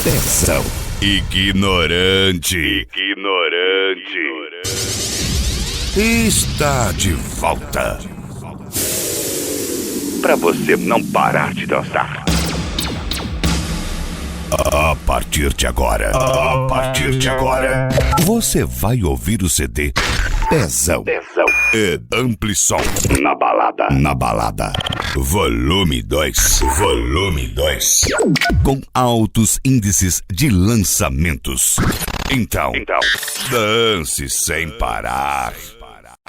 Pezão. Ignorante. Está de volta. Pra você não parar de dançar. A partir de agora, você vai ouvir o CD Pezão e AmpliSom na balada. Volume 2. Com altos índices de lançamentos. Então, dance sem parar.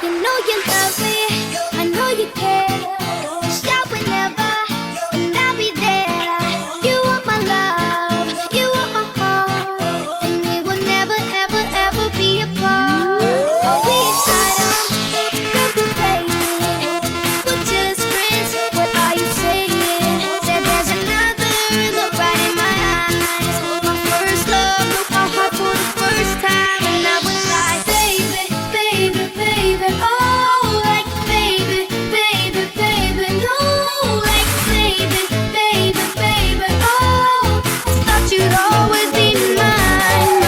You know you love me, I know you care. Shout whenever, and I'll be there. You want my love, you want my heart, and we will never, ever, ever be apart. Oh, we items, girls are crazy. We're just friends, what are you saying? Said there's another look right in my eyes. My first love broke my heart for the first time, and I was like, baby, baby, baby. Oh, like baby, baby, baby, no, like baby, baby, baby. Oh, I thought you'd always be mine.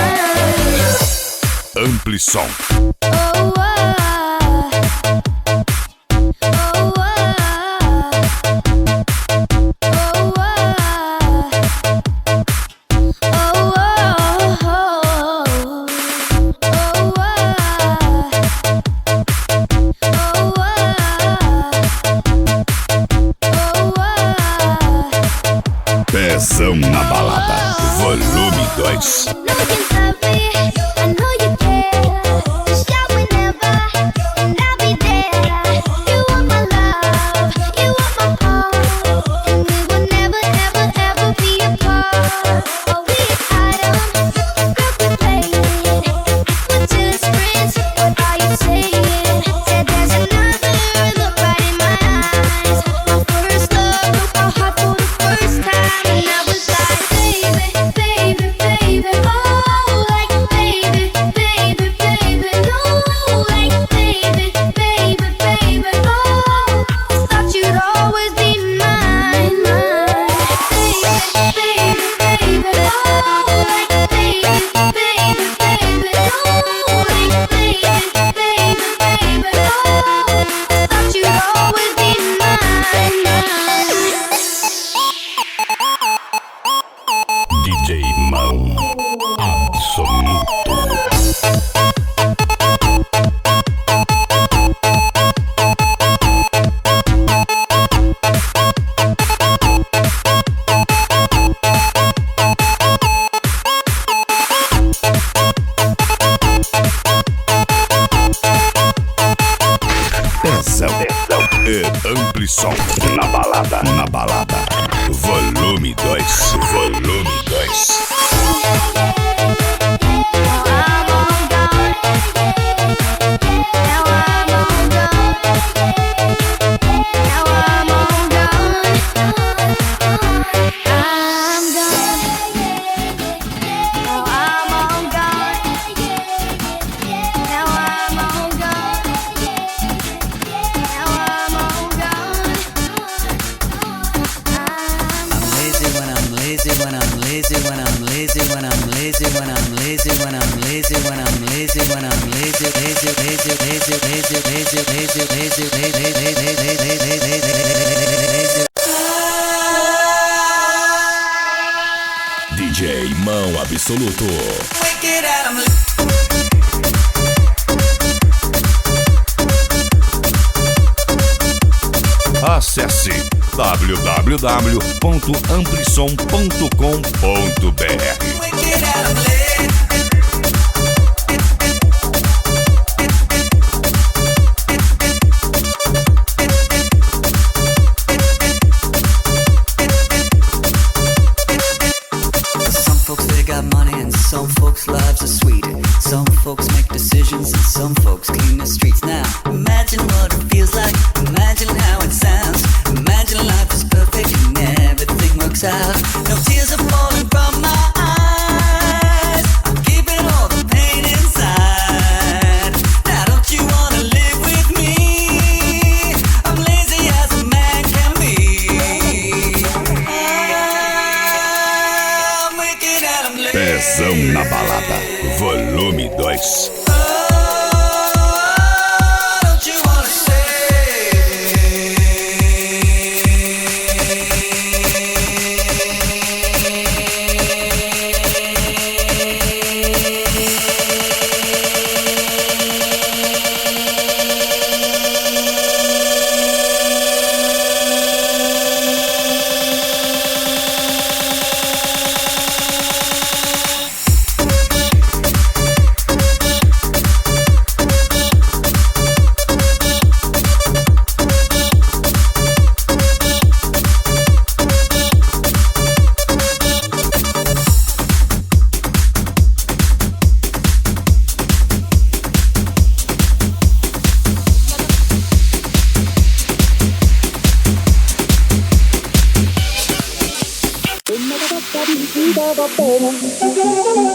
AmpliSom. Oh, oh, oh, Pezão na balada. Volume 2. know you love me, I know you care. Shout whenever, and I'll be there. You want my love, you want my heart, and we will never, ever, ever be apart. Oh, we items, girls we playing. We're just friends, what are you saying? Said there's another look right in my eyes. My first love broke my heart for the first time, and I was like, baby, baby, baby. Oh, like baby, baby, baby. No, like baby, baby, baby. Oh, I thought you'd always be mine, baby, baby, baby. Oh, like baby, baby, baby. No, like baby, baby, baby. Oh, I thought you'd always be mine. DJ Mão Absoluto. Pezão e AmpliSom na balada. Volume 2. DJ Mão Absoluto. Acesse www.amplisom.com.br. Some folks' lives are sweeter. Some folks make decisions and some folks clean the streets. Now, imagine what it feels like. Imagine how it sounds. Imagine life is perfect and everything works out. No tears are falling from my eyes. I'm keeping all the pain inside. Now, don't you wanna live with me? I'm lazy as a man can be. Pezão na balada, volume 2.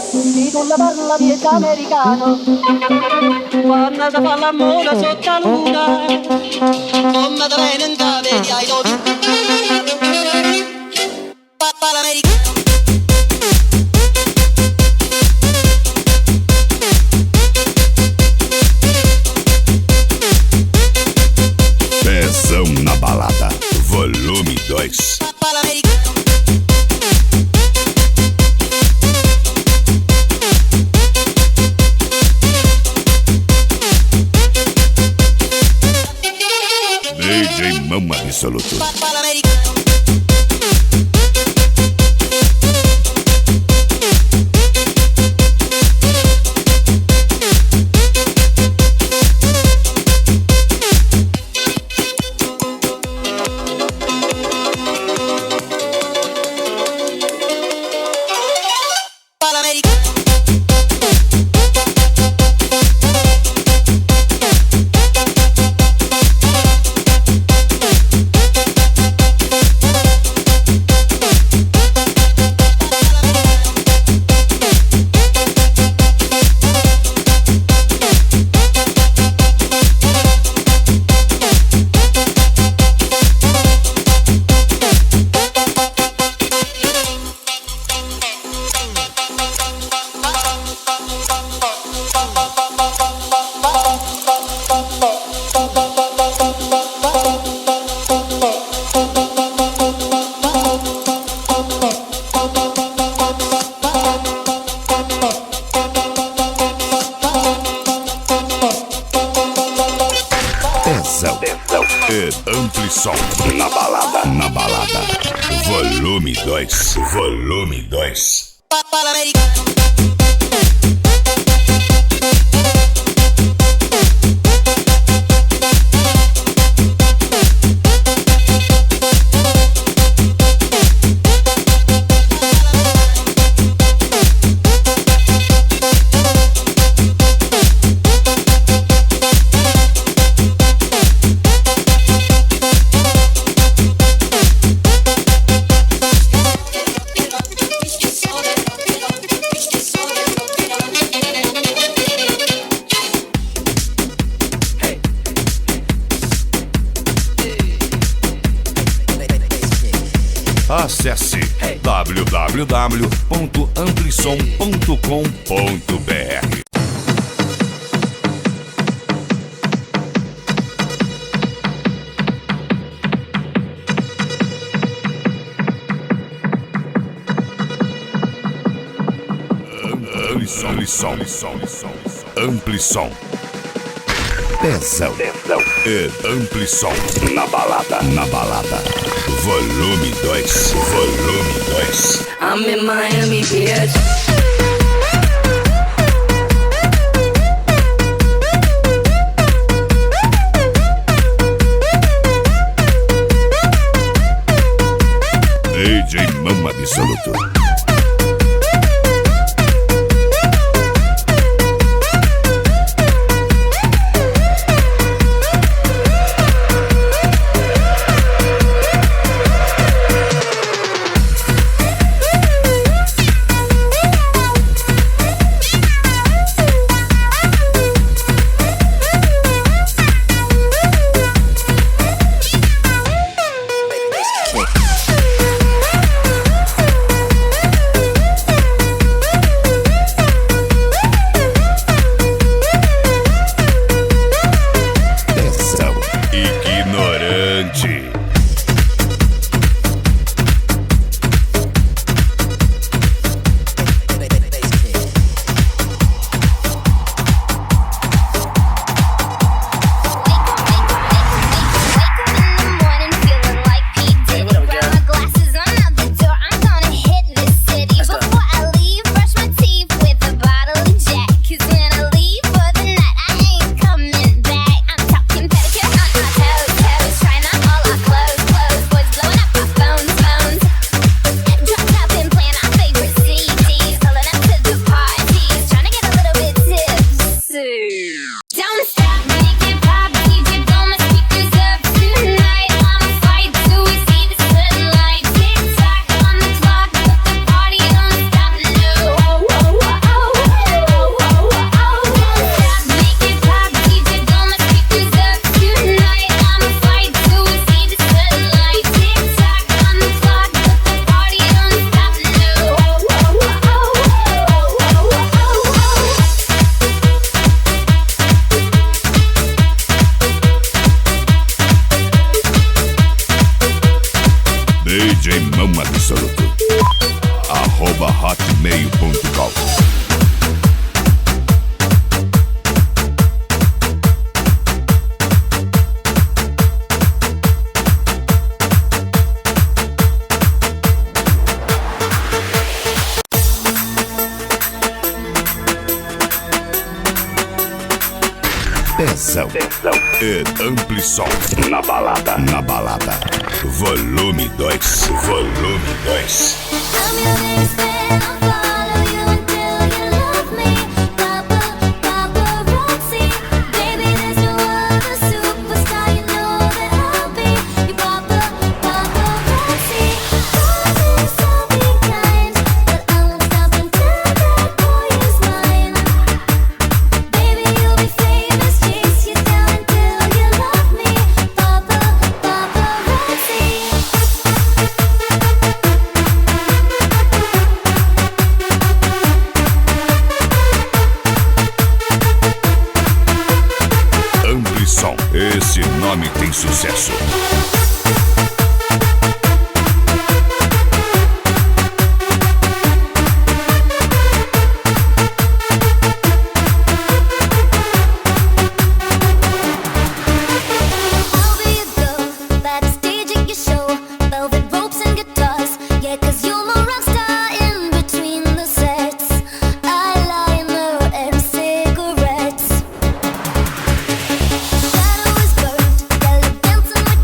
Se tu la parla miezza americano, quando si fa l'amore sotto la luna, come da bene in cave di I love you. Papà l'americano. Pezão na balada, volume 2. Papà l'americano. DJ Mão Absoluto. Papà l'americano. Pezão e AmpliSom na balada, volume 2, volume 2. Papà l'americano. Acesse www.amplisom.com.br. AmpliSom. Pezão e AmpliSom na balada, volume 2, volume 2. I'm in Miami, bitch. DJ Mão Absoluto. DJ Mão Absoluto @hotmail.com. Pezão e AmpliSom na balada. Volume 2. I'm your biggest fan, I'll follow you until you love me. Paparazzi, baby, there's no other superstar. You know that I'll be your paparazzi. Promise I'll be kind, but I won't stop until that boy is mine. Baby, you'll be famous, chase you down until you love me. Paparazzi. AmpliSom, esse nome tem sucesso. I'll be your girl, backstage at your show. Velvet ropes and guitars, yeah, 'cause you're my rock star in between the sets. Eyeliner and cigarettes. Shadow is burnt, yeah, you're dancing with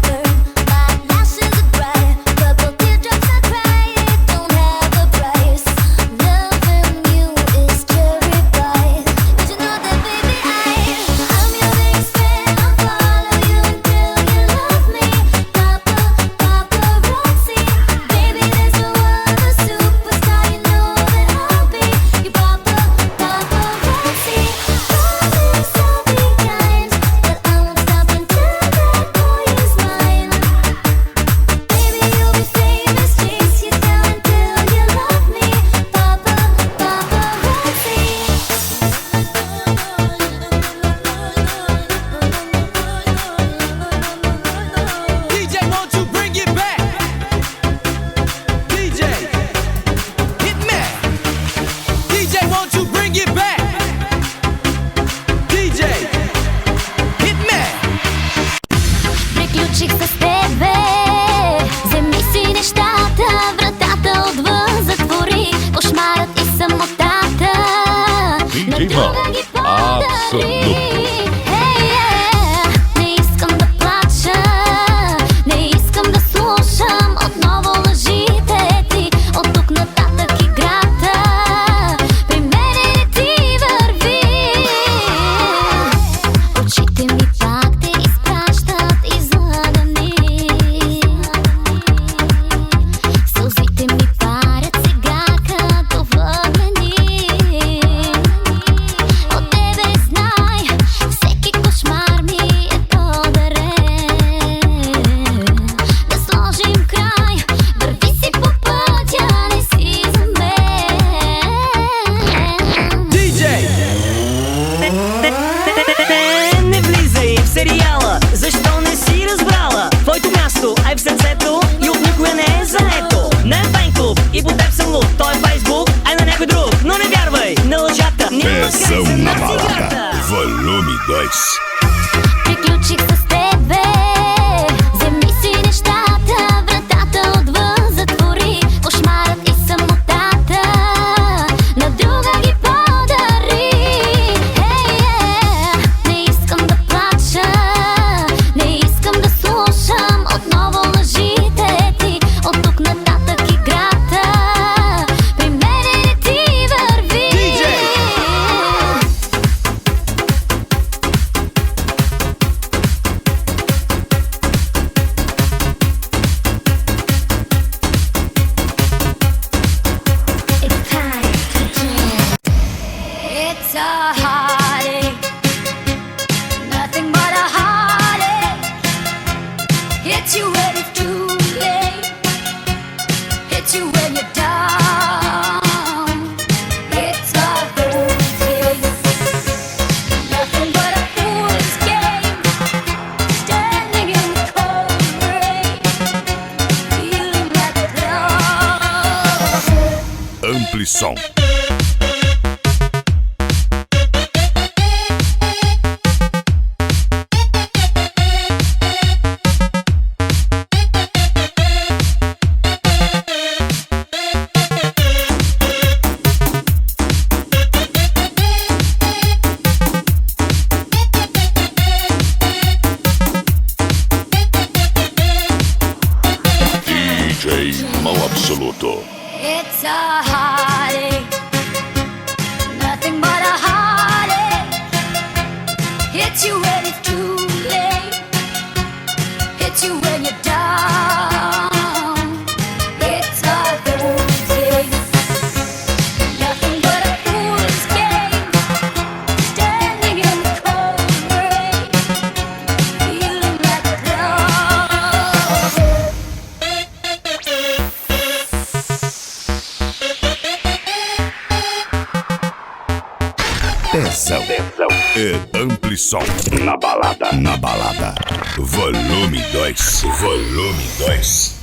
AmpliSom. Absoluto. It's a heartache, nothing but a heartache. Hits you when it's too late, hits you when you're down. It's a fool's game, nothing but a fool's game. Standing in the cold rain, feeling like a clown. Pezão e AmpliSom na balada. Na balada. Volume 2. Volume 2.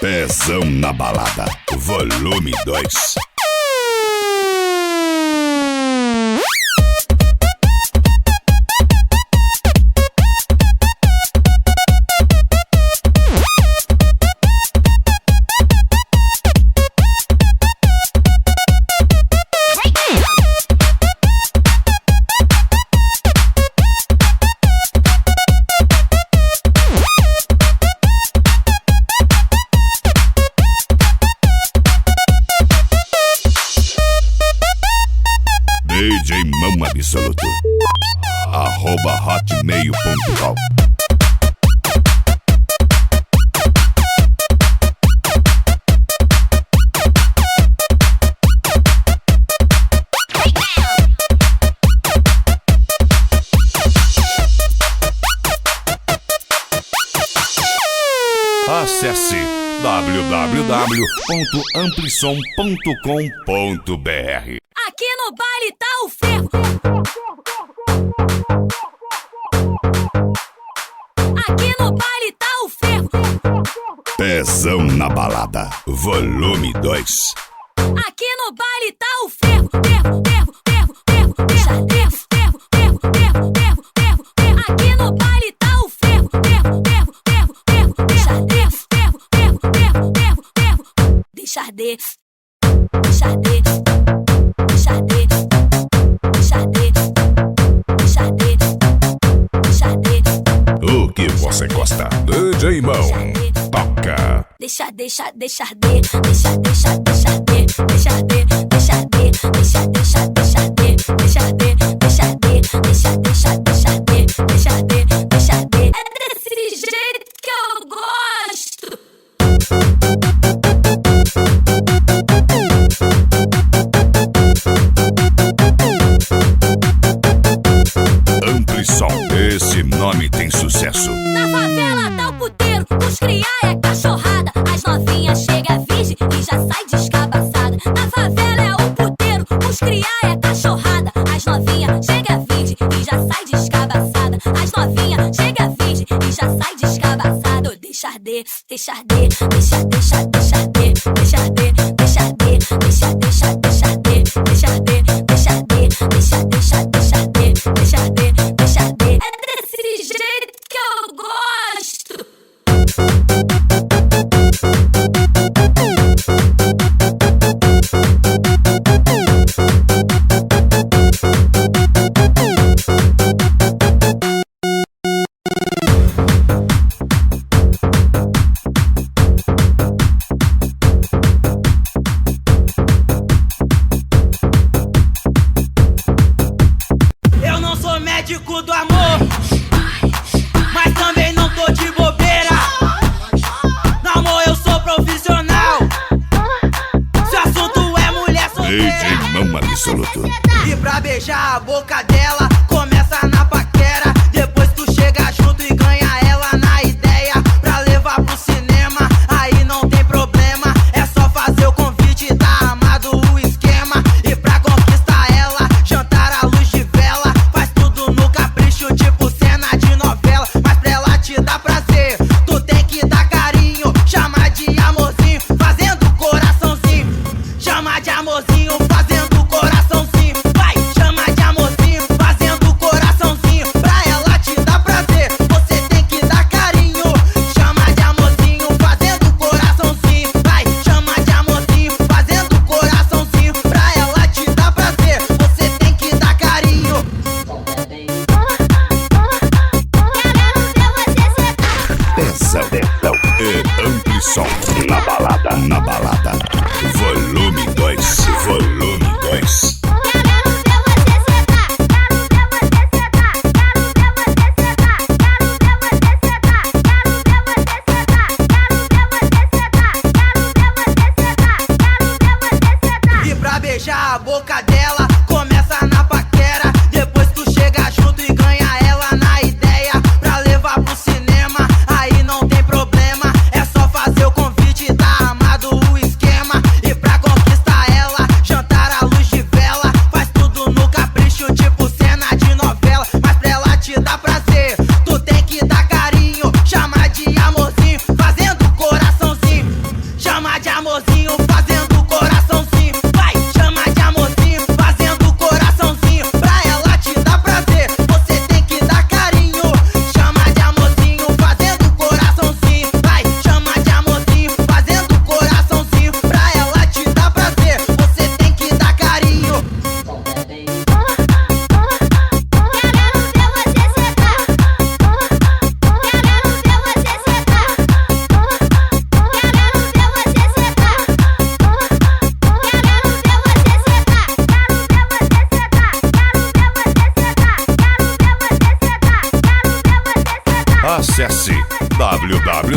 Pezão na balada, volume 2. DJ Mão Absoluto @hotmail.com. Acesse www.amplisom.com.br. Aqui no baile tá o ferro. Aqui no baile tá o ferro. Pezão na balada, volume 2. Aqui no baile tá o ferro. Ferro, ferro, ferro, ferro, ferro, ferro, ferro, ferro, ferro, ferro, ferro, ferro. Aqui no baile tá o ferro. Ferro, ferro, ferro, ferro, ferro, ferro, ferro, ferro, ferro, ferro. Deixa arder, deixa arder. O que você gosta? DJ Mão, toca. Deixa arder, deixa arder, deixa arder, deixa arder, deixa arder, deixa arder, deixa arder, deixa arder, deixa arder, deixa arder, deixa arder, deixa arder, deixa arder, deixa arder, deixa arder. É desse jeito que eu gosto. AmpliSom, esse nome tem sucesso. Na favela tá o puteiro, os cria é cachorrada. As novinhas chega virgem e já sai descabaçada. Na favela é o puteiro, os cria é cachorrada. As novinhas chega virgem e já sai descabaçada. As novinhas chega virgem e já sai descabaçada. Deixa arder, deixa arder, deixa arder, deixa arder, deixa arder, deixa arder, deixa arder, deixa arder, deixa arder, deixa arder, deixa arder, deixa arder, deixa arder, deixa arder. É desse jeito que eu gosto.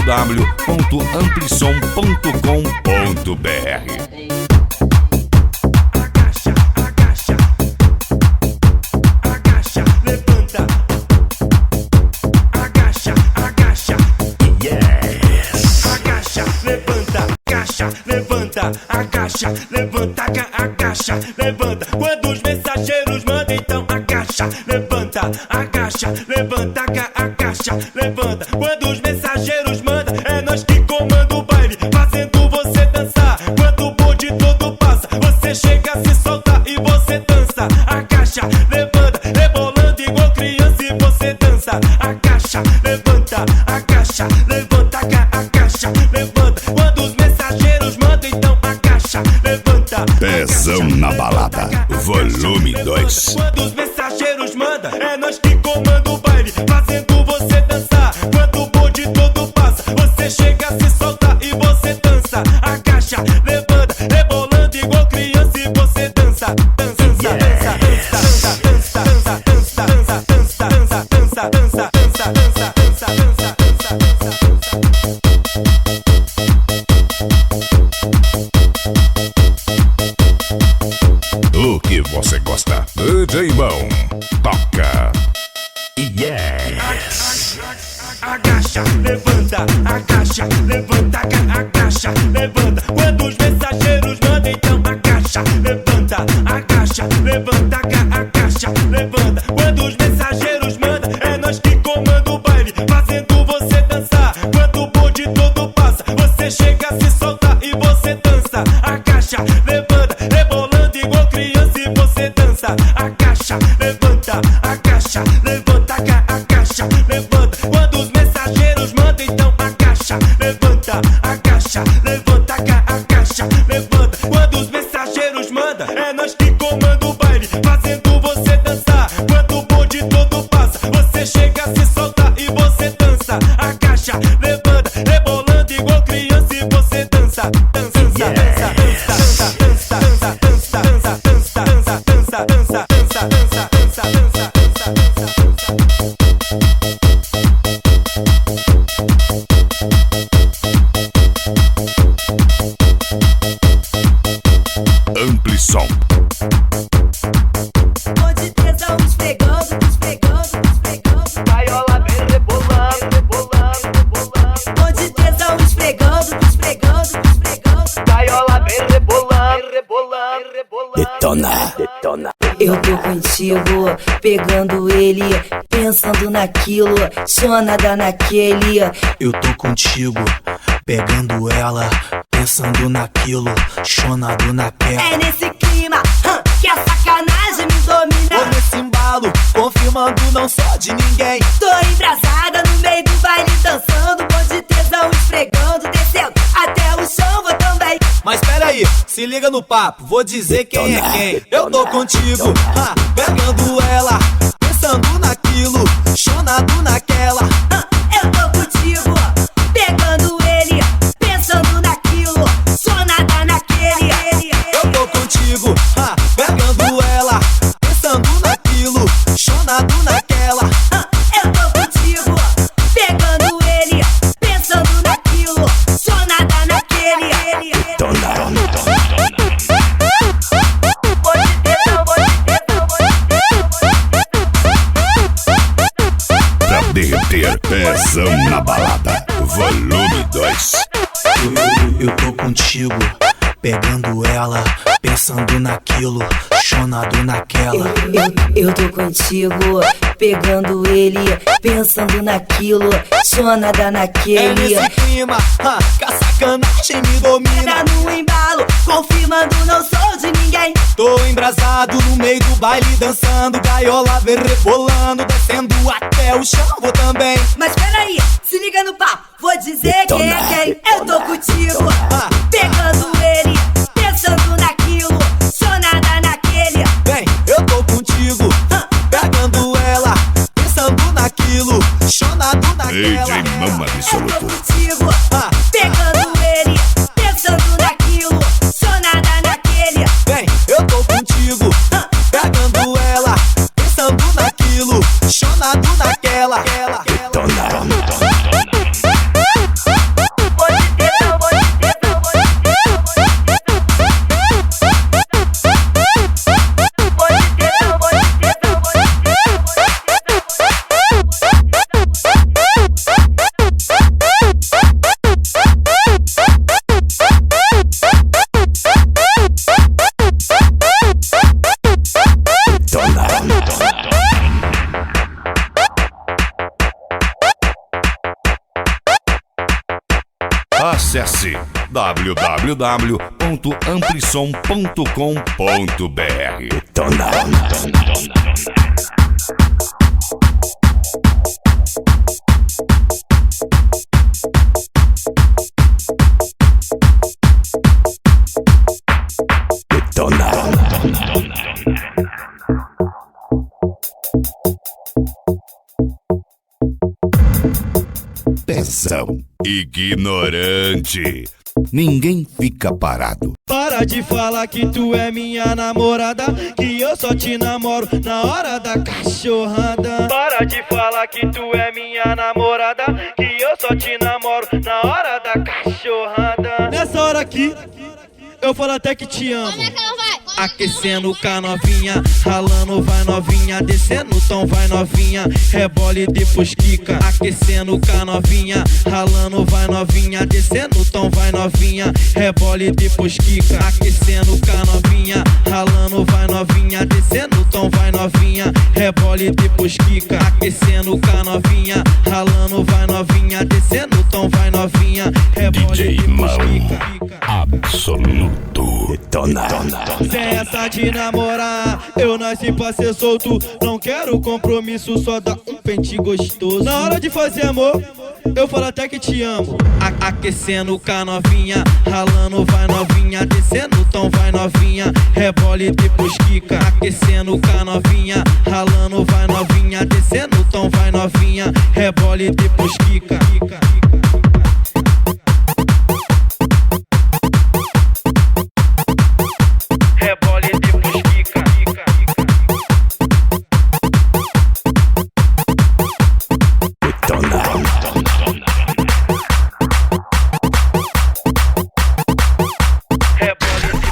www.amplisom.com.br. Levanta, agacha, levanta, agacha, levanta. Quando os mensageiros mandam, então agacha, levanta, agacha, levanta, agacha, levanta. Quando os mensageiros mandam, é nós que comanda o baile, fazendo você dançar. Quando o bonde todo passa, você chega, se solta e você dança. Agacha, levanta, rebolando igual criança e você dança. Agacha, levanta, agacha, levanta, agacha, levanta. Quando os mensageiros mandam, então agacha, levanta. Pezão na balada, volume 2. Quando os mensageiros mandam, é nós que comanda o baile, fazendo você dançar. Quando o bonde todo passa, você chega, se solta e você dança. Agacha, levanta, rebolando igual criança e você dança. Dança, dança, dança, dança, dança, dança, dança, dança, dança, dança, dança, dança, dança, dança, dança, dança. O que você gosta? DJ Bom, toca. Yes. Agacha, levanta, agacha, levanta, agacha, levanta. Quando os mensageiros mandam, então agacha, levanta, agacha, levanta, agacha, levanta. Quando os mensageiros mandam, é nós que comanda o baile, fazendo você dançar. Quando o bonde todo passa, você chega, se solta e você dança. Agacha, levanta, rebolando igual criança e você dança. Agacha, levanta, agacha, levanta, agacha, levanta. Quando os mensageiros mandam, então agacha, levanta, agacha, levanta, agacha, levanta. Quando os mensageiros mandam, é nós que comanda o baile, fazendo você dançar. Quando o bonde todo passa, você chega, se solta e você dança. Agacha, levanta, rebolando igual criança e você dança. Dança, dança, dança, dança, dança, dança, dança, dança, dança, dança, dança, dança, dança, dança, dança, dança, dança. AmpliSom. Onde Pezão esfregando, esfregando, esfregando. Gaiola vem rebolando, rebolando, rebolando. Onde Pezão esfregando, esfregando, esfregando. Gaiola vem rebolando, rebolando, rebolando. Detona, detona. Eu tô contigo, pegando ele, pensando naquilo, sonada naquele. Eu tô contigo, pegando ela, pensando naquilo, chonado naquela. É nesse clima que a sacanagem me Tô domina. nesse embalo, confirmando não sou de ninguém. Tô embrasada no meio do baile, dançando, bonde tesão esfregando, descendo até o chão, vou também. Mas peraí, se liga no papo, vou dizer quem é quem. Eu tô contigo, pegando ela, pensando naquilo, chonado naquela. Eu tô contigo, pegando ele, pensando naquilo, sonada naquele. Eu tô contigo, pegando ela, pensando naquilo, chonado naquela. Eu tô contigo, pegando ele, pensando naquilo, sonada naquele. Pra derreter, Pezão na balada, volume 2. Eu tô contigo, pegando ela, pensando naquilo, chonado naquela. Eu tô contigo, pegando ele, pensando naquilo, sonada É naquele. nesse clima, que a sacanagem me domina. Tá no embalo, confirmando não sou de ninguém. Tô embrasado no meio do baile, dançando, gaiola vem rebolando, descendo até o chão, vou também. Mas peraí, se liga no papo, vou dizer quem é quem. Eu tô contigo, pegando ele, pensando naquilo, sonada naquele. Vem, eu tô contigo, pegando ela, pensando naquilo, chonado naquela. DJ Mama Eu tô Absoluto. contigo, pegando ele, pensando naquilo, sonada naquele. Vem, eu tô contigo, pegando ela, pensando naquilo, chonado naquela. Detona. Acesse www.amplisom.com.br. Pezão. Ignorante. Ninguém fica parado. Para de falar que tu é minha namorada, que eu só te namoro na hora da cachorrada. Para de falar que tu é minha namorada, que eu só te namoro na hora da cachorrada. Nessa hora aqui, eu falo até que te amo. Como é que ela vai? Aquecendo com a novinha, ralando vai novinha, descendo o tom vai novinha, rebole depois quica. Aquecendo com a novinha, ralando vai novinha, descendo o tom vai novinha, rebole depois quica. Aquecendo com a novinha, ralando vai novinha, descendo o tom vai novinha, rebole depois quica. Aquecendo com a novinha, ralando vai novinha, descendo o tom vai novinha, rebole DJ depois Mão. quica. Absoluto. Detona. Sem essa de namorar, eu nasci pra ser solto. Não quero compromisso, só dá um pente gostoso. Na hora de fazer amor, eu falo até que te amo. Aquecendo com a novinha, ralando vai novinha, descendo o tom vai novinha, rebole depois quica. Aquecendo com a novinha, ralando vai novinha, descendo o tom vai novinha, rebole depois quica. Rebole depois quica.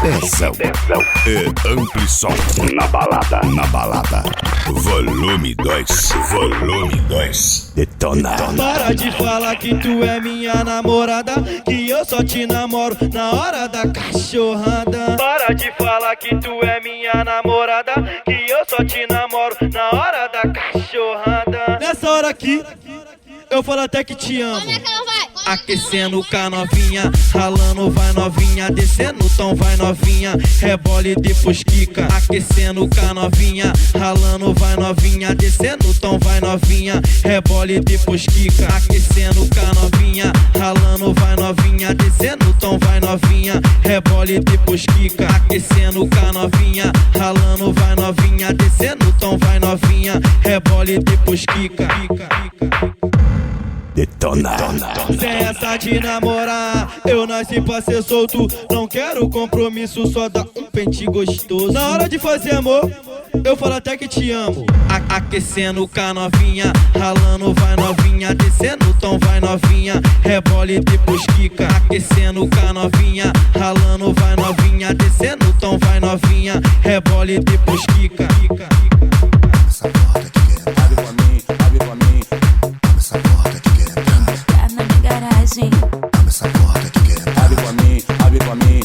Pezão e AmpliSom na balada. Volume 2. Detona. Para de falar que tu é minha namorada, que eu só te namoro na hora da cachorrada. Para de falar que tu é minha namorada, que eu só te namoro na hora da cachorrada. Nessa hora aqui, eu falo até que te amo. Como é que ela vai? Aquecendo com a novinha, ralando vai novinha, descendo o tom vai novinha, rebole depois quica. Aquecendo com a novinha, ralando vai novinha, descendo o tom vai novinha, rebole depois quica. Aquecendo com a novinha, ralando vai novinha, descendo o tom vai novinha, rebole depois quica. Aquecendo com a novinha, ralando vai novinha, descendo o tom vai novinha, rebole depois quica. Detona. Sem essa de namorar, eu nasci pra ser solto. Não quero compromisso, só dá um pente gostoso. Na hora de fazer amor, eu falo até que te amo. Aquecendo com a novinha, ralando vai novinha, descendo o tom vai novinha, rebole depois quica. Aquecendo com a novinha, ralando vai novinha, descendo o tom vai novinha, rebole depois quica. Essa porta que quer entrar, abre pra mim, abre pra mim. Essa porta que quer entrar, Tá na minha garagem. essa porta que quer entrar, abre pra mim, abre pra mim.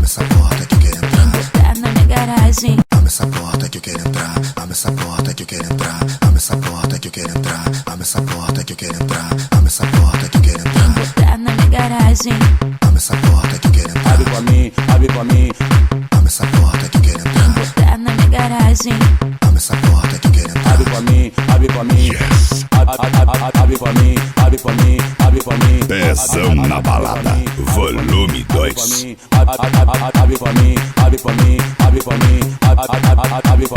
Essa porta que quer entrar, Tá na minha garagem. essa porta que eu quero entrar, essa porta que eu quero entrar, essa porta que eu quero entrar, essa porta que eu quero entrar, essa porta que eu quero entrar, Tá na minha garagem. essa porta que eu quero entrar, abre pra mim, abre pra mim. Essa porta que eu quero entrar, Tá na minha garagem. essa porta que eu quero entrar, abre pra mim, abre pra mim. Abre pra mim, abre pra mim, abre pra mim. Pezão na balada. Volume 2. Abre pra mim, abre pra mim, abre pra mim. Abre pra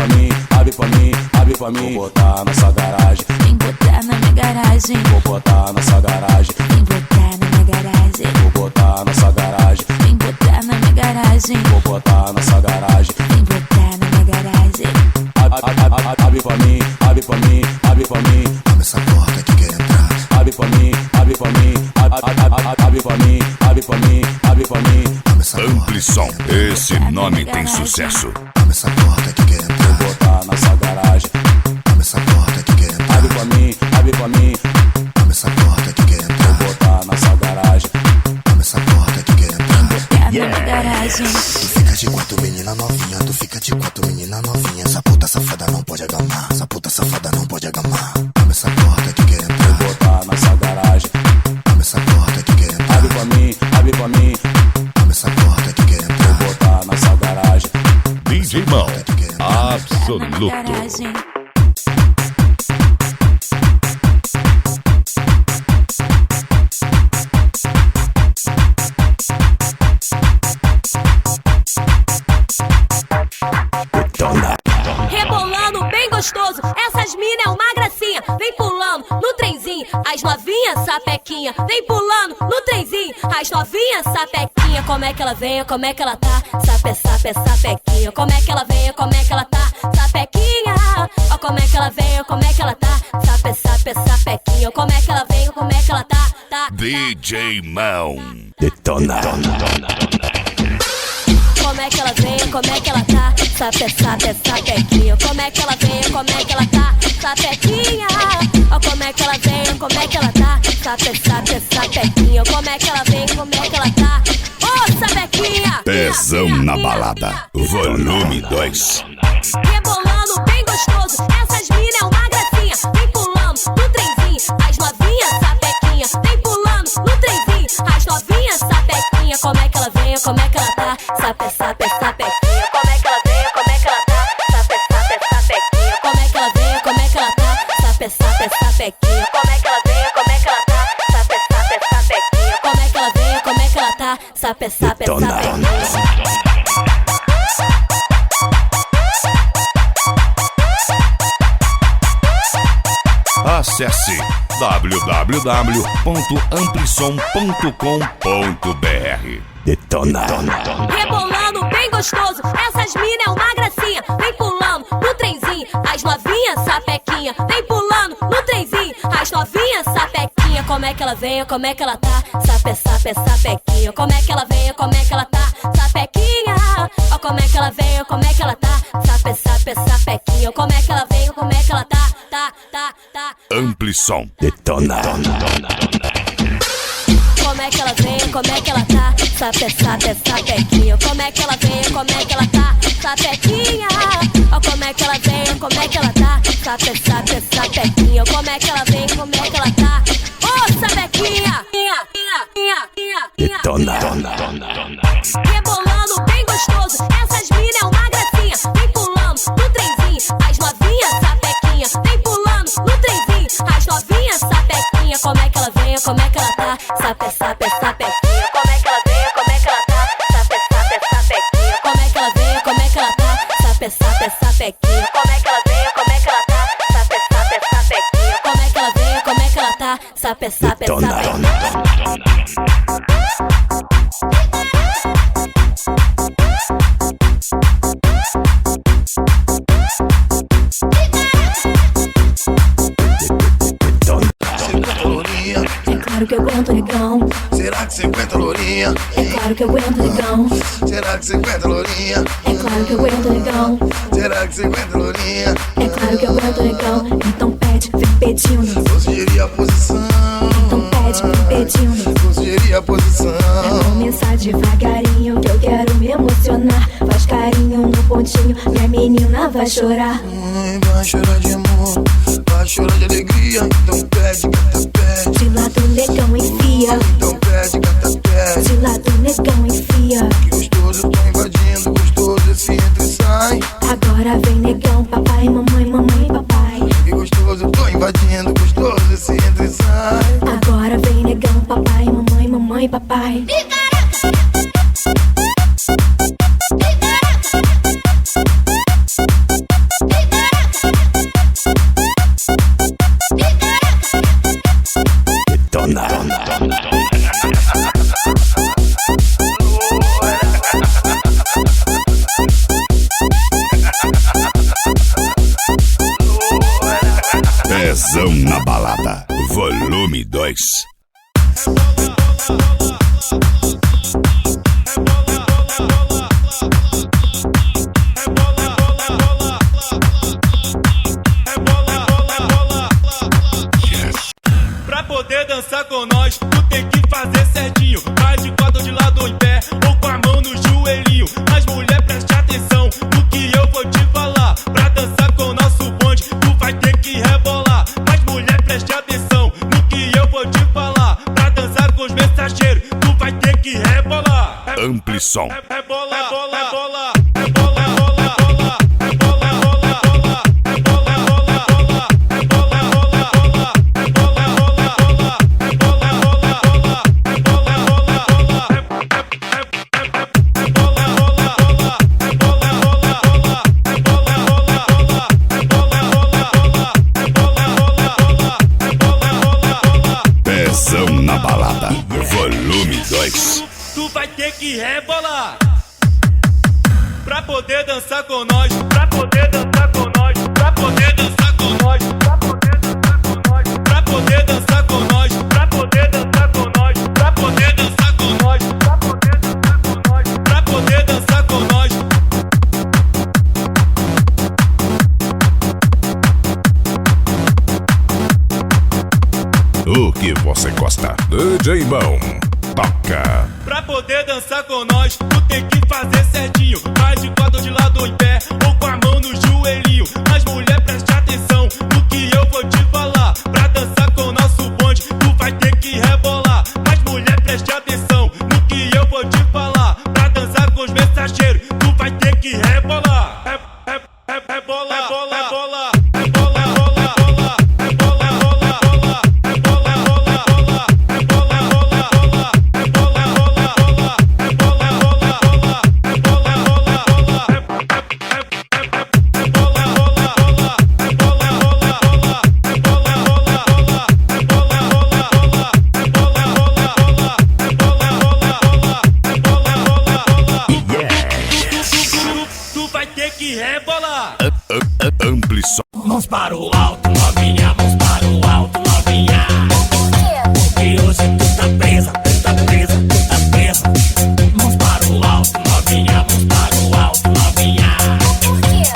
mim, abre pra mim, abre pra mim. Vou botar nessa garagem, Vem botar na minha garagem. vou botar nessa garagem, Vem botar na minha garagem. vou botar nessa garagem, Vem botar na minha garagem. vou botar nessa garagem. Vem botar na minha garagem. Abre pra mim, abre pra mim, abre pra mim. Essa porta que quer entrar, abre pra mim, abre pra mim. Abre pra mim, abre pra mim, abre pra mim. AmpliSom. Esse nome tem sucesso. Essa porta que quer entrar, vou botar nessa garagem. Essa porta que quer entrar, abre pra mim, abre pra mim. Essa porta que quer entrar, vou botar nessa garagem. Essa porta que quer entrar. Tá na minha garagem. Tu fica de quatro, menina novinha. Tu fica de quatro, menina novinha. Essa puta safada não pode agamar. Essa puta safada não pode agamar. Essa porta que quer entrar, vou botar nessa garagem. Essa porta que quer entrar, abre pra mim, Absoluto. garagem. Rebolando bem gostoso, essas mina é uma gracinha. Vem pulando no trenzinho, as novinhas sapequinha. Vem pulando no trenzinho, as novinhas sapequinha. Como é que ela vem, como é que ela tá? Sape, sape, sapequinha. Como é que ela vem, como é que ela tá? Sapequinha. Ó como é que ela vem, como é que ela tá? Sape, sape, sapequinha. Como é que ela vem, como é que ela tá? DJ Mão. Detona. Como é que ela vem, como é que ela tá? Sape, sape, sapequinha. Como é que ela vem, como é que ela tá? Sapequinha. Ó como é que ela vem, como é que ela tá? Sape, sape, sapequinha. Como é que ela vem, como é que ela tá? Ô, sapequinha! Pezão na balada, volume 2. Rebolando bem gostoso, essas mina é uma gracinha. Vem pulando no trenzinho, as novinhas sapequinha. Vem pulando no trenzinho, as novinhas sapequinha. Como é que ela vem, como é que ela tá? Sape, sape, sapequinha. Como é que ela vem, como é que ela tá? Sape, sape, sapequinha. Como é que ela vem, como é que ela tá? Sape, sape, sapequinha. Como é que ela vem, como é que ela tá? Sape, sape, sapequinha. Como é que ela vem, como é que ela tá? Sape, sape, sapequinha. Acesse www.amplisom.com.br. Detona. Rebolando bem gostoso, essas mina é uma gracinha. Vem pulando no trenzinho, as novinhas sapequinha. Vem pulando no trenzinho, as novinhas sapequinha. Como é que ela vem, como é que ela tá? Sape, sape, sapequinha. Como é que ela vem, como é que ela tá? Sapequinha. Ó como é que ela vem, como é que ela tá? Sape, sape, sapequinha. Como é que ela vem, como é que ela tá? AmpliSom. Detona. Como é que ela vem, como é que ela tá? Sape, sape, sapequinha. Como é que ela vem, como é que ela tá? Sapequinha. Ó como é que ela vem, como é que ela tá? Sape, sape, sapequinha. Como é que ela vem, como é que ela tá? Ô, sapequinha! Detona. Rebolando bem gostoso, essas mina é uma gracinha. Vem pulando no trenzinho, as novinhas sapequinha. Vem pulando no trenzinho, as novinhas sapequinha. Como é que ela vem, como é que ela tá? Sape, sape, sapequinha. Como é que ela vem, como é que ela tá? Sape, sape, sapequinha. Como é que ela vem, como é que ela tá? Sape, sape, sapequinha. Como é que ela vem, como é que ela tá? Sape, sape, sapequinha. Como é que ela vem, como é que ela tá? Sape, sape, sapequinha. É claro que eu aguento, negão. Será que você aguenta, lourinha? É claro que eu aguento, negão. Será que você aguenta, lourinha? É claro que eu aguento, negão. Será que você aguenta, lourinha? É claro que eu aguento, negão. Então pede, vem pedindo. Vou sugerir a posição. Então pede, vem pedindo. Vou sugerir a posição. Vai começar devagarinho que eu quero me emocionar. Faz carinho no pontinho, minha menina vai chorar. Vai chorar de amor, vai chorar de alegria. Então pede, gata, pede. De lado negão enfia. Então pede, gata, pede. De lado negão enfia. Que gostoso, eu tô invadindo, gostoso esse entra e sai. Agora vem negão, papai, mamãe, mamãe, papai. Que gostoso, eu tô invadindo, gostoso esse entra e sai. Agora vem negão, papai, mamãe, mamãe, papai. Detona. Pezão na balada, volume 2. Pra poder dançar com nós, tu tem que fazer certinho. Vai de quatro de lado em pé ou com a mão no joelhinho. Mas mulher, preste atenção no que eu vou te falar. Pra dançar com o nosso bonde, tu vai ter que rebolar. Mas mulher, preste atenção no que eu vou te falar. Pra dançar com os mensageiros, tu vai ter que rebolar. AmpliSom. Rebola, rebola, rebola, rebola, rebola, rebola, rebola, rebola. Volume 2. Tu vai ter que rebolar pra poder dançar com nós, pra poder dançar com nós, pra poder dançar com nós, pra poder dançar com nós, pra poder dançar com nós, pra poder dançar com nós, pra poder dançar com nós, pra poder dançar com nós, pra poder dançar com nós. O que você gosta? DJ Mão, toca. Pra poder dançar com nós, tu tem que fazer certinho. Faz de quatro de lado em pé, ou com a mão no joelhinho. As mulher, preste atenção no que eu vou te falar. Pra dançar com o nosso bonde, tu vai ter que rebolar. As mulher, preste atenção no que eu vou te falar. Pra dançar com os mensageiros, tu vai ter que rebolar. Rebolar, rebolar, rebolar. AmpliSom. Mãos para o alto, novinha, mãos para o alto, novinha. Porque hoje tu tá presa, tu tá presa, tu tá presa. Mãos para o alto, novinha, mãos para o alto, novinha.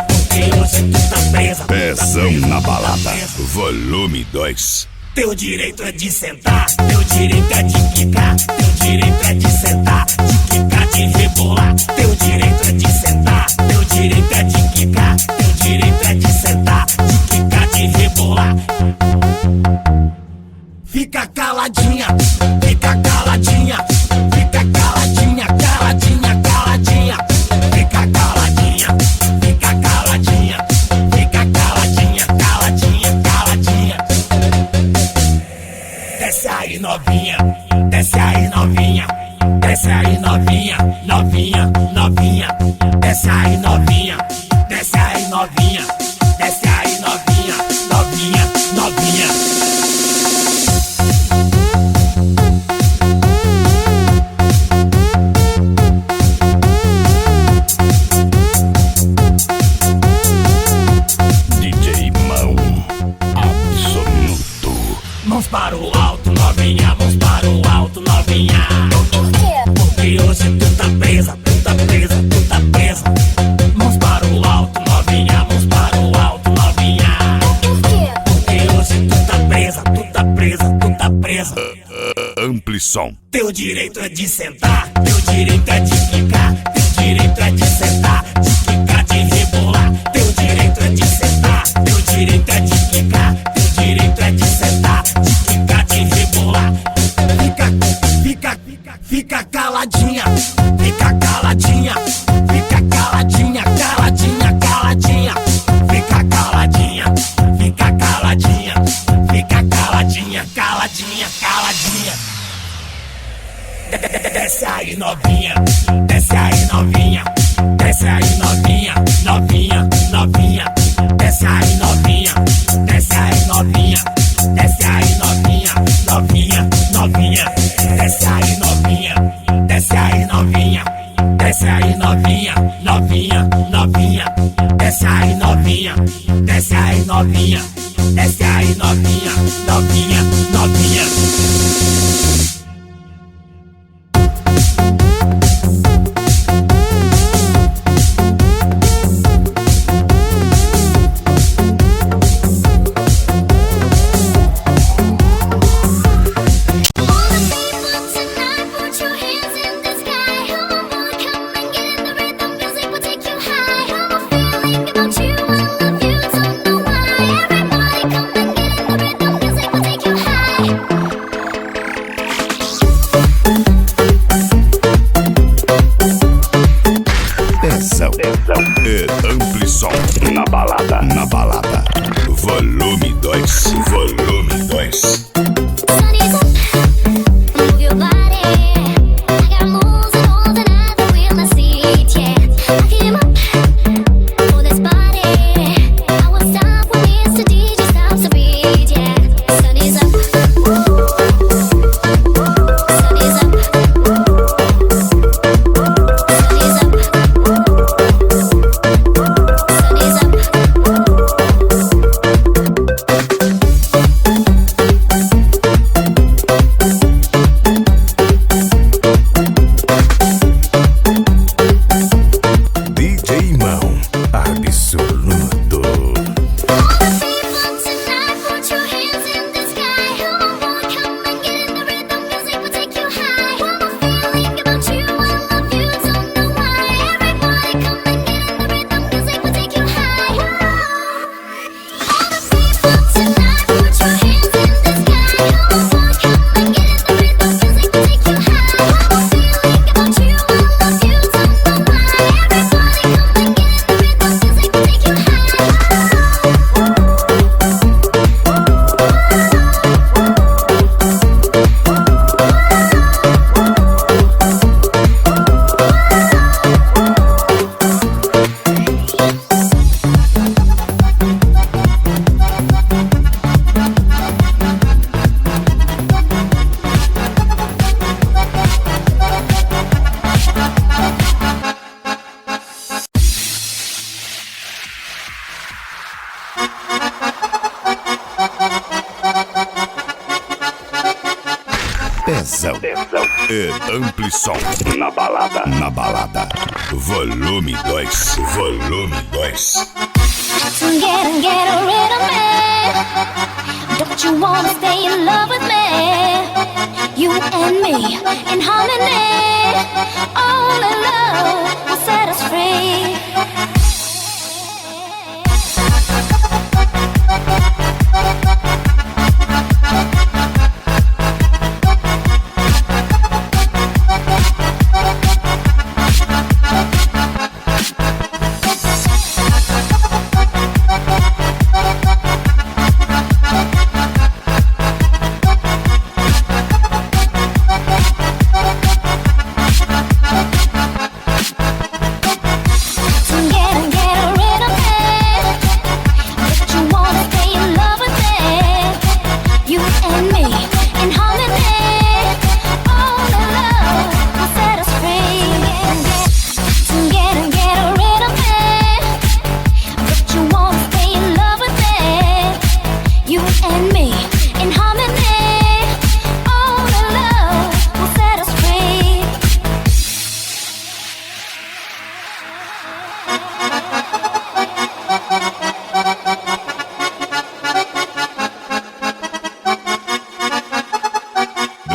Porque hoje tu tá presa. Pezão na balada, volume 2. Teu direito é de sentar, teu direito é de quicar, teu direito é de sentar, de quicar, de rebolar. Teu direito é de sentar, teu direito é de quicar, teu direito é de sentar, de quicar, de rebolar. Fica caladinha, fica caladinha, fica caladinha, caladinha, caladinha. Fica caladinha, fica caladinha, fica caladinha, caladinha, caladinha. Desce aí novinha, desce aí novinha, desce aí novinha, novinha, novinha. Desce aí novinha, desce aí novinha, desce aí novinha, novinha, novinha. DJ Mão, Absoluto. Mãos para o alto, novinha, mãos para o alto, novinha. Porque hoje tu tá presa, tu tá presa, tu tá presa. Mãos para o alto, novinha, mãos para o alto, novinha. Porque hoje tu tá presa, tu tá presa, tu tá presa. AmpliSom. Teu direito é de sentar, teu direito é de quicar, teu direito é de sentar, de quicar, de rebolar. Teu direito é de sentar, teu direito é de quicar, teu direito é de sentar, de quicar, de rebolar. Fica caladinha, fica caladinha, fica caladinha, caladinha, caladinha. Fica caladinha, fica caladinha, fica caladinha, caladinha, caladinha. Desce aí novinha, desce aí novinha, desce aí novinha, novinha, novinha. Desce aí novinha, desce aí novinha, desce aí novinha, novinha, novinha. Desce aí novinha, desce aí novinha, desce aí novinha, novinha, novinha. Desce aí novinha, desce aí novinha, desce aí novinha, novinha, novinha. AmpliSom na balada. Na balada. Volume 2. Volume 2. Get rid of me. Don't you wanna stay in love with me? You and me in harmony. Only love will set us free.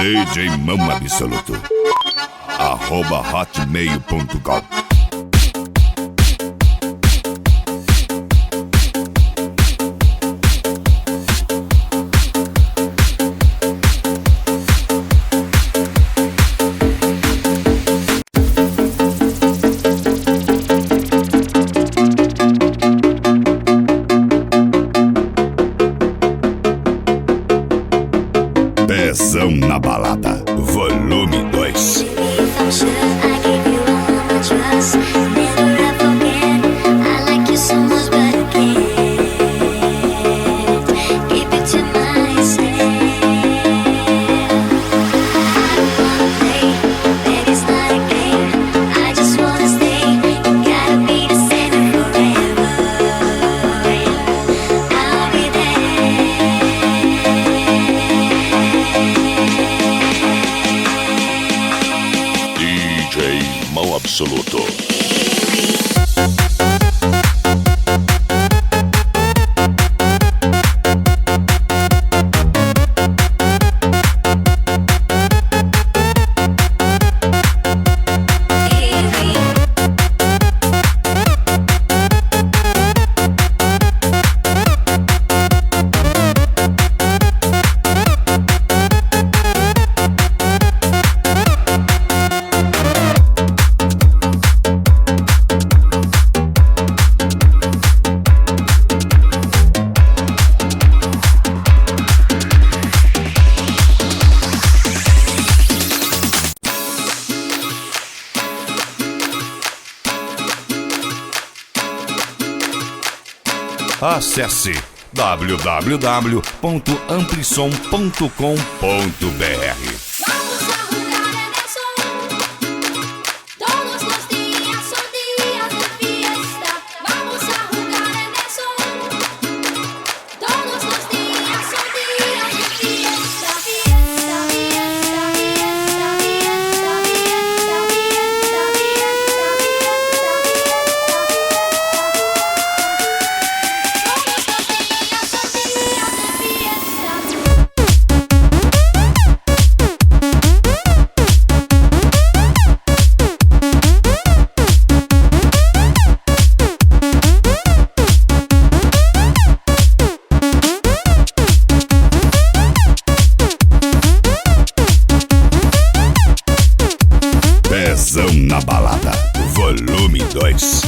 DJ Mão Absoluto @hotmail.com. Pezão na balada, volume 2. Absoluto. Acesse www.amplisom.com.br. Pezão na balada, volume 2.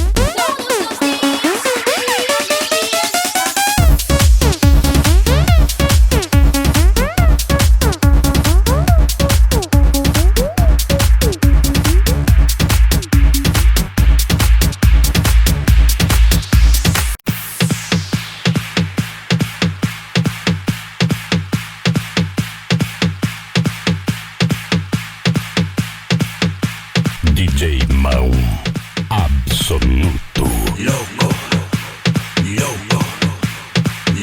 DJ Mão Absoluto. Loco, loco,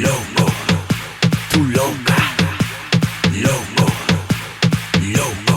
loco, tu loca, loco, loco,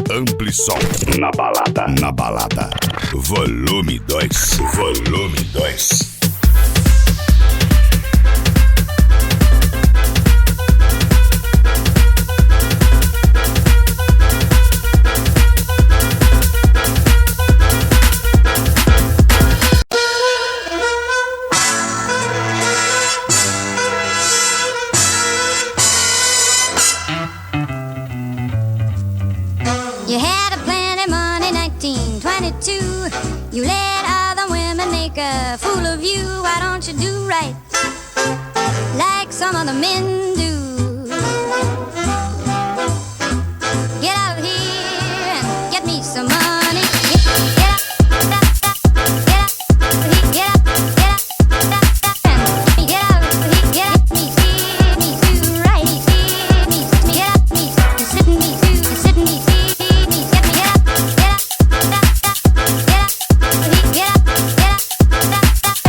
AmpliSom na balada. Na balada. Volume 2. Volume 2. You had a plenty money, 1922. You let other women make a fool of you. Why don't you do right like some other men do? Get out of here and get me some money. Get out, get out, get out, get out, get me too right. Get out, you sitting me too, you sitting me too.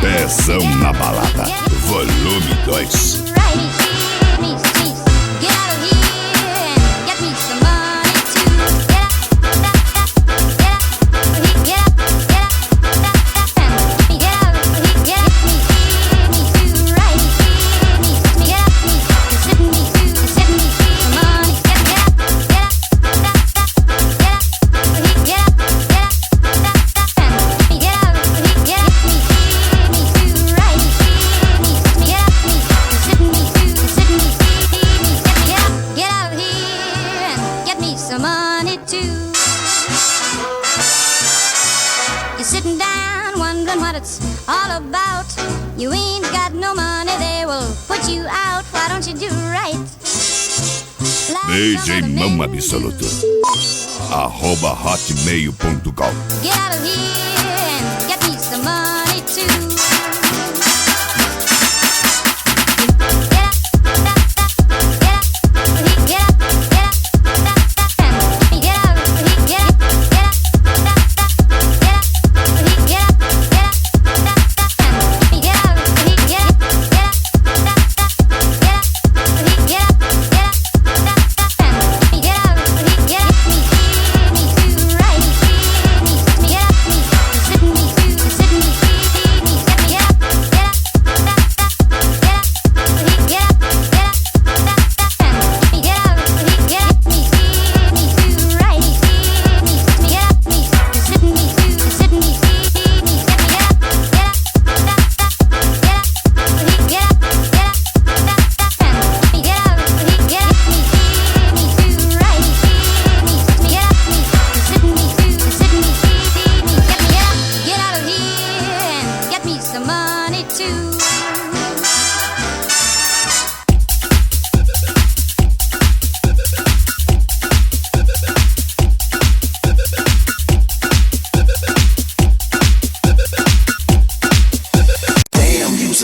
Pezão na balada. Volume 2. Sitting down wondering what it's all about. You ain't got no money, they will put you out. Why don't you do right? DJ Mão Absoluto. @hotmail.com. Get out of here and get me some money too.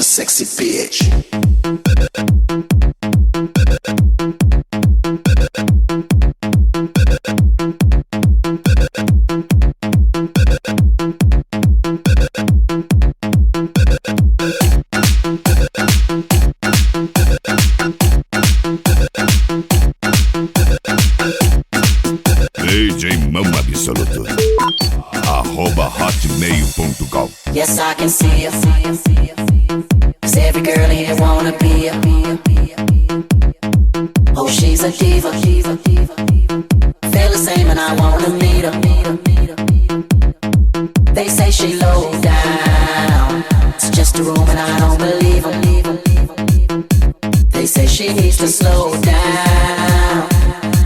Sexy bitch. DJ Mão Absoluto. @hotmail.com. Yes, I can see you. 'Cause every girl here wanna be a. Oh, she's a diva. Feel the same and I wanna meet her. They say she low down. It's just a room and I don't believe them. They say she needs to slow down.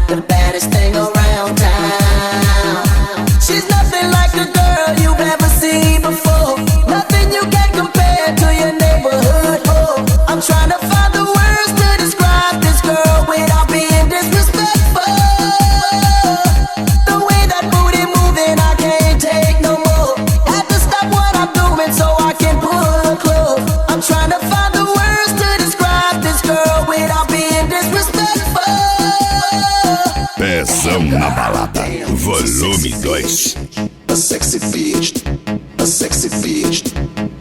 The baddest thing around town. She's nothing like a girl you've ever seen before. Nothing you can compare to your neighborhood. Oh, I'm trying to find the words to describe this girl without being disrespectful. The way that booty moving, I can't take no more. Had to stop what I'm doing so I can pull her close. I'm trying to find the words to describe this girl without being disrespectful. Pezão na balada. Volume 2. A sexy bitch. A sexy bitch.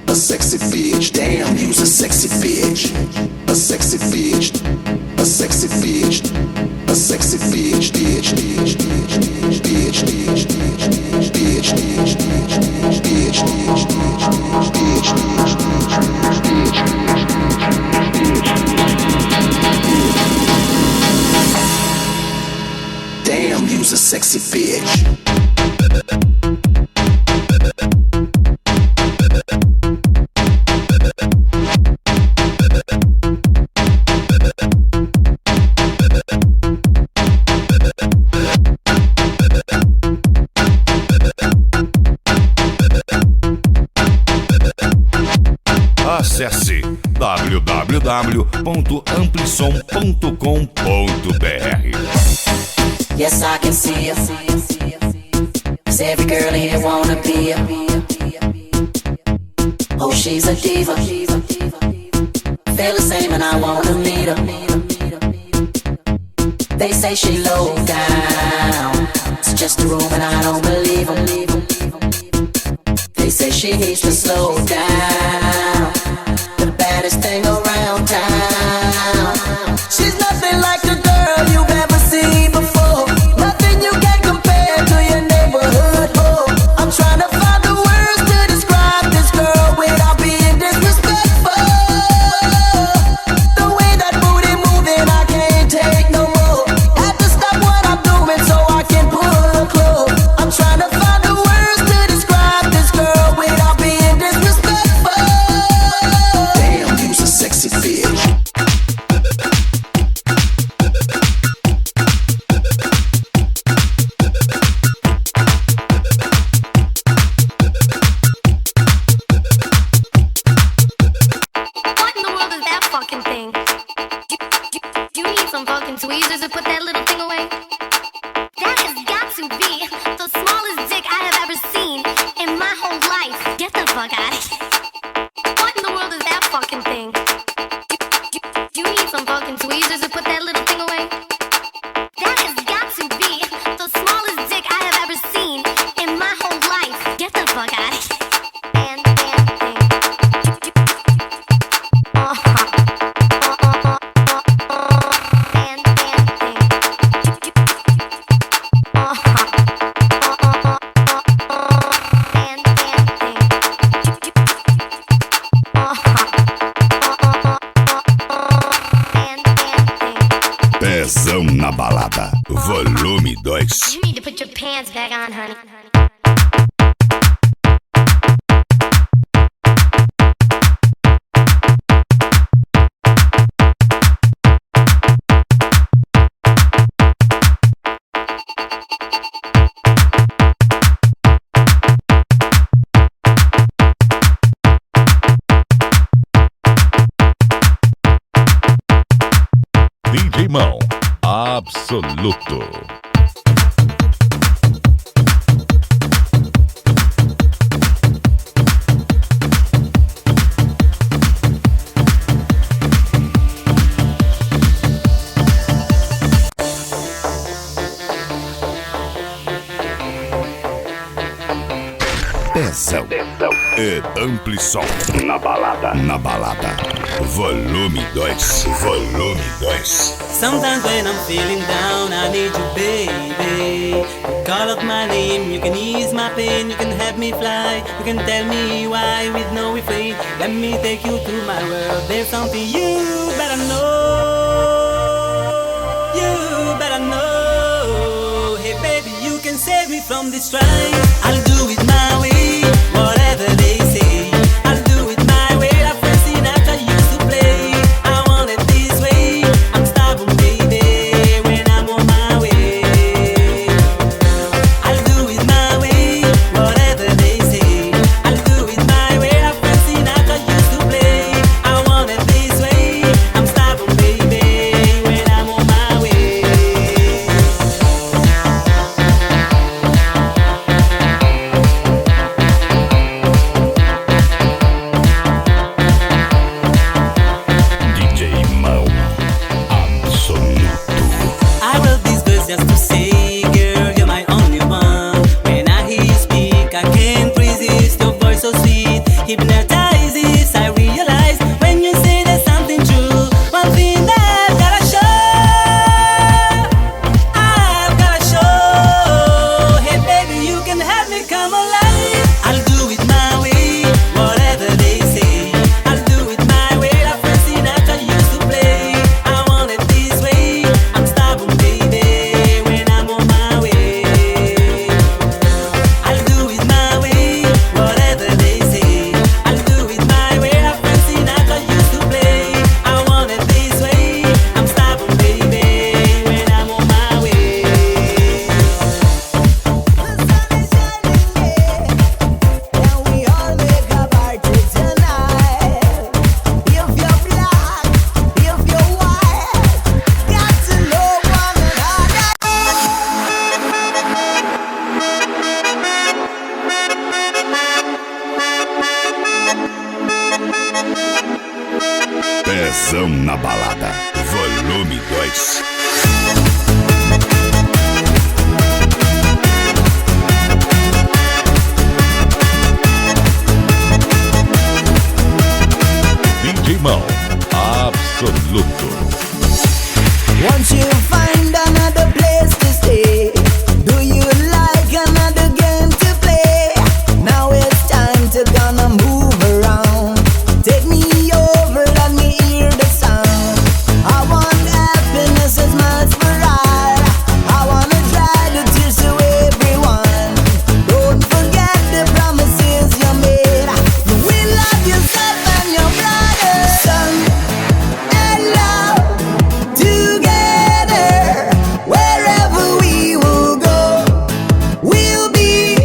A sexy bitch. Damn, you's a sexy bitch. A sexy bitch. A sexy bitch. A sexy bitch. Bitch, bitch, bitch, bitch. a sexy bitch. Acesse www.amplisom.com.br. Yes, I can see her. 'Cause every girl here wanna be her. Oh, she's a diva. Feel the same and I wanna meet her. They say she low down. It's just a room and I don't believe them. They say she needs to slow down. The baddest thing around town. She's nothing like the girl you've ever seen before. Nothing you can compare to your neighborhood whore. I'm trying to find the words to describe this girl without being disrespectful. The way that booty moving, I can't take no more. Had to stop what I'm doing so I can pull her close. I'm trying to find the words to describe this girl without being disrespectful. Damn, you's a sexy bitch. What in the world is that fucking thing? You need some fucking tweezers to put that little thing away? That has got to be the smallest dick I have ever seen in my whole life. Get the fuck out of here. What in the world is that fucking thing? You need some fucking tweezers to put that little thing away? That has got to be the smallest dick I have ever seen in my whole life. Get the fuck out of here. And thing. Pezão na balada, volume 2. You need to put your pants back on, honey. DJ Mão, Absoluto. Pezão e AmpliSom na balada, volume 2, volume 2. Sometimes when I'm feeling down, I need you, baby. Call out my name, you can ease my pain, you can help me fly. You can tell me why with no refrain. Let me take you to my world. There's something you better know. You better know. Hey baby, you can save me from this strife. I'll do it my way, whatever they say. I'll do it my way. Like Frank Sinatra used to play. I want it this way. I'm stubborn, baby, when I'm on my way. I'll do it my way, whatever they say. I'll do it my way. Like Frank Sinatra used to play. I want it this way. I'm stubborn, baby, when I'm on my way. Pezão na balada, volume 2. DJ Mão, Absoluto. Once you find another place to stay, do you like another game to play? Now it's time to gonna move around. Take me over, let me hear the sound. I want happiness as much for all. I wanna dry the tears to everyone. Don't forget the promises you made. You will love yourself and your brother. Son and love together. Wherever we will go, we'll be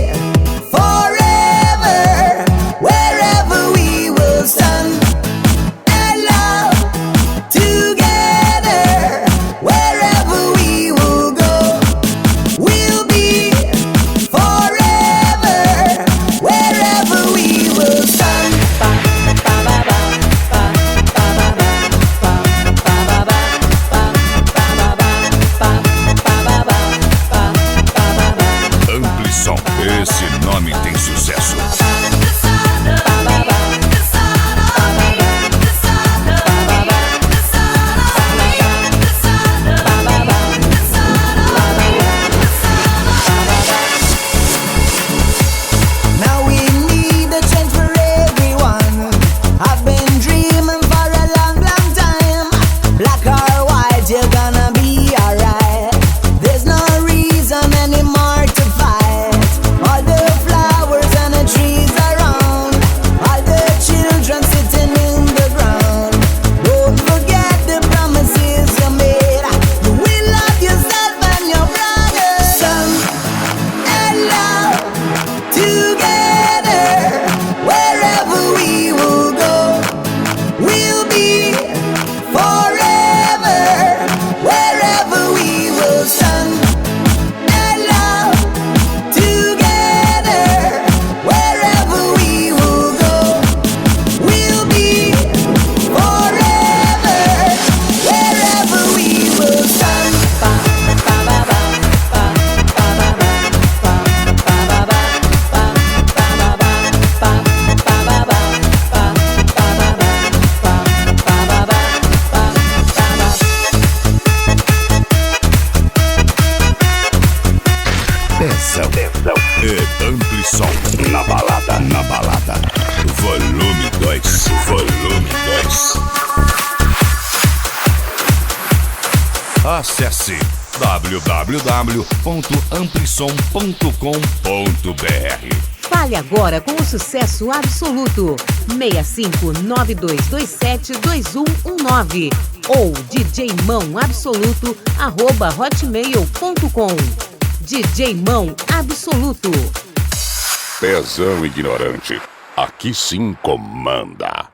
forever. Wherever we will stand and love together. Wherever we will go, we'll be forever. Wherever we will stand. AmpliSom, esse nome tem sucesso. Now we need a change for everyone. I've been dreaming for a long, long time. Black or white, you're gonna be alright. There's no reason anymore to fight. All the flowers and the trees around, all the children sitting in the ground. Don't forget the promises you made. You will love yourself and your brother. Son and love together. Wherever we will go, we'll be forever. Wherever we will stand and love together. Wherever we will go, we'll be forever. Wherever we will stand. Pezão e AmpliSom na balada, volume 2, volume 2. Acesse www.amplisom.com.br. Fale agora com o sucesso absoluto 6592272119 ou djmãoabsoluto@hotmail.com. DJ Mão Absoluto. Pezão Ignorante, aqui sim comanda.